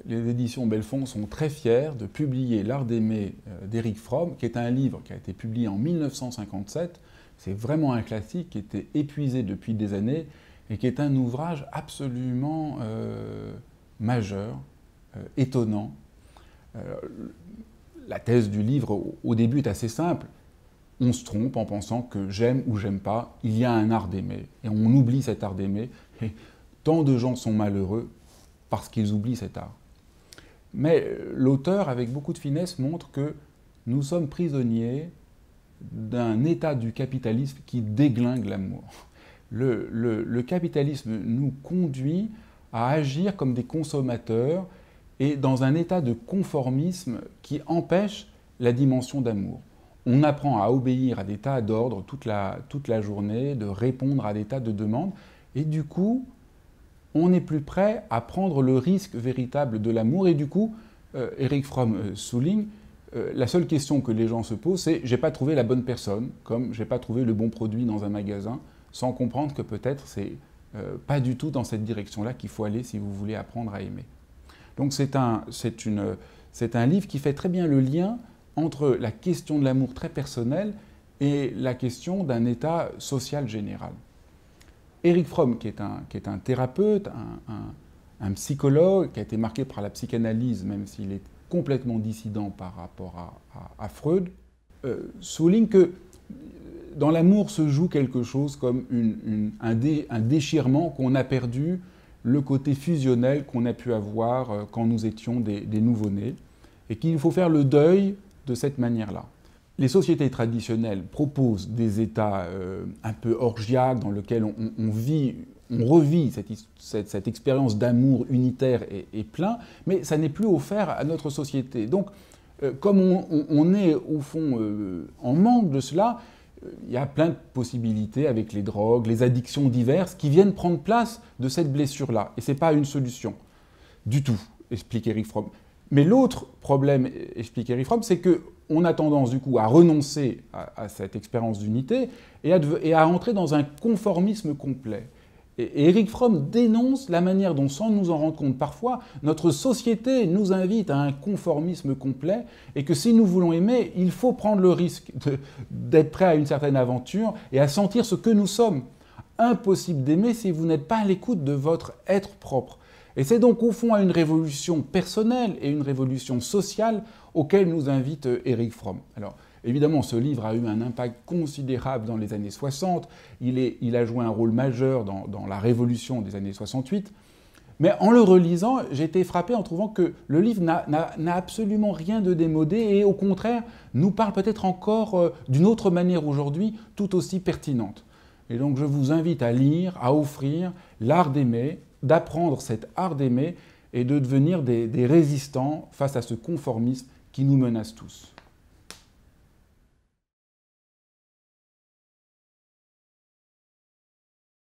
les éditions Belfond sont très fiers de publier L'Art d'aimer d'Erich Fromm, qui est un livre qui a été publié en 1957. C'est vraiment un classique qui était épuisé depuis des années et qui est un ouvrage absolument majeur, étonnant. La thèse du livre, au début, est assez simple. On se trompe en pensant que j'aime ou j'aime pas, il y a un art d'aimer. Et on oublie cet art d'aimer. Et tant de gens sont malheureux parce qu'ils oublient cet art. Mais l'auteur, avec beaucoup de finesse, montre que nous sommes prisonniers d'un état du capitalisme qui déglingue l'amour. Le capitalisme nous conduit à agir comme des consommateurs et dans un état de conformisme qui empêche la dimension d'amour. On apprend à obéir à des tas d'ordres toute la journée, de répondre à des tas de demandes, et du coup, on n'est plus prêt à prendre le risque véritable de l'amour. Et du coup, Erich Fromm souligne, la seule question que les gens se posent, c'est « j'ai pas trouvé la bonne personne », comme « j'ai pas trouvé le bon produit dans un magasin », sans comprendre que peut-être c'est pas du tout dans cette direction-là qu'il faut aller si vous voulez apprendre à aimer. Donc c'est un livre qui fait très bien le lien entre la question de l'amour très personnel et la question d'un état social général. Erich Fromm, qui est un thérapeute, un psychologue, qui a été marqué par la psychanalyse, même s'il est complètement dissident par rapport à Freud, souligne que dans l'amour se joue quelque chose comme un déchirement, qu'on a perdu le côté fusionnel qu'on a pu avoir quand nous étions des nouveau-nés, et qu'il faut faire le deuil de cette manière-là. Les sociétés traditionnelles proposent des états un peu orgiaques dans lesquels on revit cette expérience d'amour unitaire et plein, mais ça n'est plus offert à notre société. Donc, comme on est au fond en manque de cela, il y a plein de possibilités avec les drogues, les addictions diverses qui viennent prendre place de cette blessure-là. Et ce n'est pas une solution du tout, explique Erich Fromm. Mais l'autre problème, explique Erich Fromm, c'est qu'on a tendance du coup à renoncer à cette expérience d'unité et à entrer dans un conformisme complet. Et Erich Fromm dénonce la manière dont, sans nous en rendre compte parfois, notre société nous invite à un conformisme complet et que si nous voulons aimer, il faut prendre le risque d'être prêt à une certaine aventure et à sentir ce que nous sommes. Impossible d'aimer si vous n'êtes pas à l'écoute de votre être propre. Et c'est donc au fond à une révolution personnelle et une révolution sociale auquel nous invite Erich Fromm. Alors, évidemment, ce livre a eu un impact considérable dans les années 60. Il a joué un rôle majeur dans la révolution des années 68. Mais en le relisant, j'ai été frappé en trouvant que le livre n'a absolument rien de démodé et au contraire nous parle peut-être encore d'une autre manière aujourd'hui, tout aussi pertinente. Et donc je vous invite à lire, à offrir l'art d'aimer, d'apprendre cet art d'aimer et de devenir des résistants face à ce conformisme qui nous menace tous.